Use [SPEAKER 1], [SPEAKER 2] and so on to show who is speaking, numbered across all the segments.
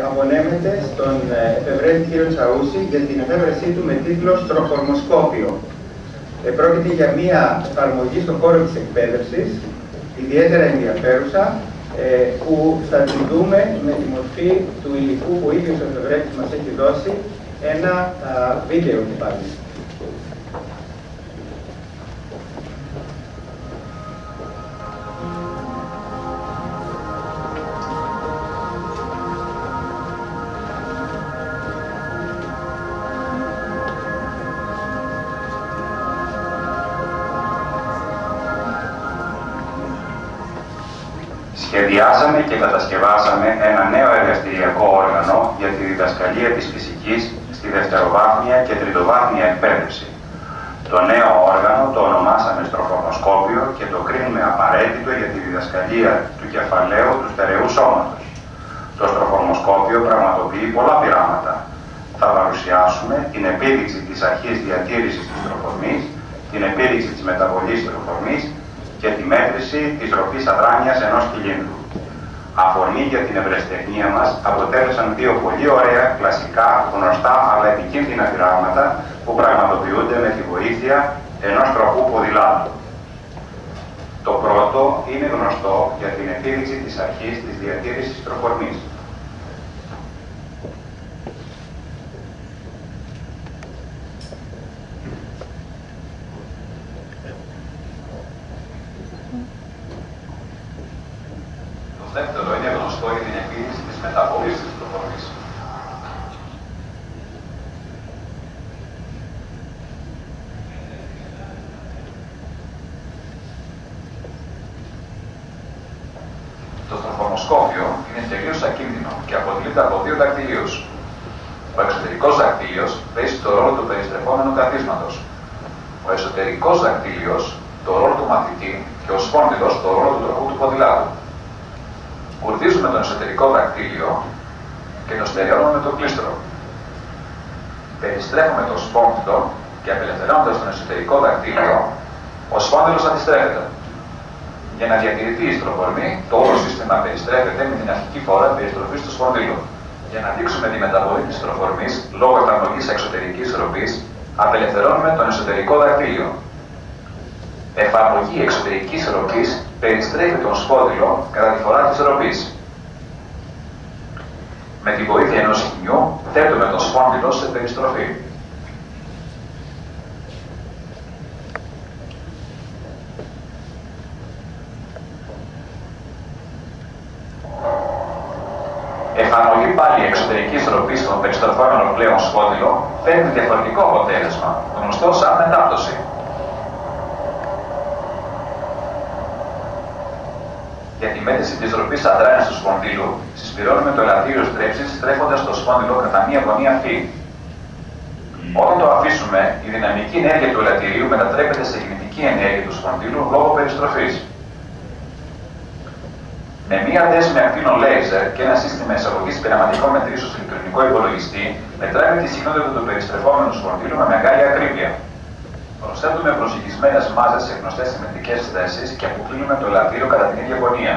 [SPEAKER 1] Απονέμεται στον εφευρέτη κύριο Τσαούση για την εφεύρεσή του με τίτλο «Στροχορμοσκόπιο». Πρόκειται για μια εφαρμογή στον χώρο της εκπαίδευσης, ιδιαίτερα ενδιαφέρουσα, που θα την δούμε με τη μορφή του υλικού που ο ίδιος ο εφευρέτης μας έχει δώσει, ένα βίντεο και πάλι.
[SPEAKER 2] Σχεδιάσαμε και κατασκευάσαμε ένα νέο εργαστηριακό όργανο για τη διδασκαλία της φυσικής στη δευτεροβάθμια και τριτοβάθμια εκπαίδευση. Το νέο όργανο το ονομάσαμε στροχορμοσκόπιο και το κρίνουμε απαραίτητο για τη διδασκαλία του κεφαλαίου του στερεού σώματος. Το στροχορμοσκόπιο πραγματοποιεί πολλά πειράματα. Θα παρουσιάσουμε την επίδειξη της αρχής διατήρησης της τροφορμής, την επίδειξη της μεταβολής της τροφορμής και τη μέτρηση της ροφής αδράνειας ενός κυλίνδρου. Αφορμή για την ευρεσιτεχνία μας αποτέλεσαν δύο πολύ ωραία, κλασικά, γνωστά αλλά επικίνδυνα πειράματα που πραγματοποιούνται με τη βοήθεια ενός τροχού ποδηλάτου. Το πρώτο είναι γνωστό για την επίδειξη της αρχής της διατήρησης της τροφορμής. Το δεύτερο είναι γνωστό για την επίδειξη της μεταβολής της τροφορμής. Το στροχορμοσκόπιο είναι τελείως ακίνδυνο και αποτελείται από δύο δακτυλίους. Ο εξωτερικός δακτύλιος παίζει το ρόλο του περιστρεφόμενου καθίσματος. Ο εσωτερικός δακτύλιος το ρόλο του μαθητή και ο σπόνδυλος το ρόλο του τροχού του ποδηλάτου. Κουρδίζουμε τον εσωτερικό δακτύλιο και το στερεώνουμε με το κλίστρο. Περιστρέφουμε το σπόνδυλο και απελευθερώνοντας τον εσωτερικό δακτύλιο, ο σπόνδυλος αντιστρέφεται. Για να διατηρηθεί η στροφορμή, το όλο σύστημα περιστρέφεται με την αρχική φορά περιστροφής του σπονδύλου. Για να δείξουμε τη μεταβολή της στροφορμής λόγω εφαρμογής εξωτερικής ροπής, απελευθερώνουμε τον εσωτερικό δακτύλιο. Εφαρμογή εξωτερικής ροπής περιστρέφει τον σπόνδυλο κατά τη φορά της ροπής. Με τη βοήθεια ενός χυμιού θέτουμε τον σπόνδυλο σε περιστροφή. Εφαρμογή πάλι εξωτερικής ροπής στον περιστροφόμενο πλέον σπόνδυλο φέρνει διαφορετικό αποτέλεσμα, γνωστό σαν μετάπτωση. Για τη μέτρηση της ροπής αδράνειας του σπονδύλου, συσπηρώνουμε το ελαττήριο στρέψης στρέφοντας το σπόνδυλο κατά μία γωνία φύ. Όταν το αφήσουμε, η δυναμική ενέργεια του ελαττηρίου μετατρέπεται σε κινητική ενέργεια του σπονδύλου λόγω περιστροφής. Με μία δέσμη ακτίνων λέιζερ και ένα σύστημα εισαγωγής πειραματικών μετρήσεων στο ηλεκτρονικό υπολογιστή, μετράμε τη συχνότητα του περιστρεφόμενου σπονδύλου με μεγάλη ακρίβεια. Προσθέτουμε προσεγγισμένες μάζες σε γνωστές συμμετρικές θέσεις και αποκλίνουμε το ελαττήριο κατά την ίδια γωνία.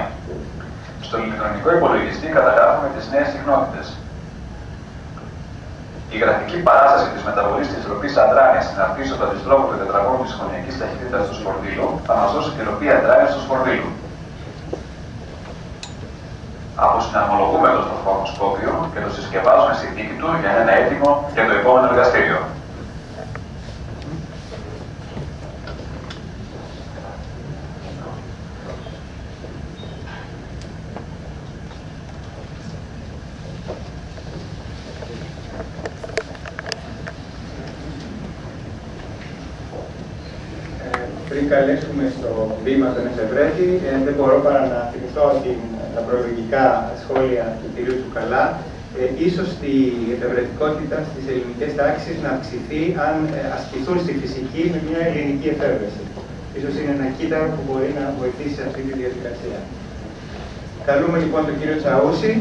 [SPEAKER 2] Στον ηλεκτρονικό υπολογιστή καταγράφουμε τις νέες συχνότητες. Η γραφική παράσταση της μεταβολής της ροπής αδράνειας συναρτήσεως της τρόπου του τετραγώνου της γωνιακής ταχυτήτας του σπονδύλου θα μας δώσει τη ροπή αδράνειας του σπονδύλου. Αποσυναρμολογούμε το στροχορμοσκόπιο και το συσκευάζουμε στη θήκη του για να είναι έτοιμο για το επόμενο εργαστήριο.
[SPEAKER 1] Πριν καλέσουμε στο βήμα τον εφευρέτη, δεν μπορώ παρά να θυμηθώ τα προλογικά σχόλια του κ. Τσουκαλά. Ίσως η εφευρετικότητα στις ελληνικές τάξεις να αυξηθεί αν ασκηθούν στη φυσική με μια ελληνική εφεύρεση. Ίσως είναι ένα κύτταρο που μπορεί να βοηθήσει σε αυτή τη διαδικασία. Καλούμε λοιπόν τον κύριο Τσαούση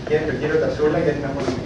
[SPEAKER 1] και τον κύριο Τασούλα για την απονομή.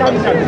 [SPEAKER 3] κάνει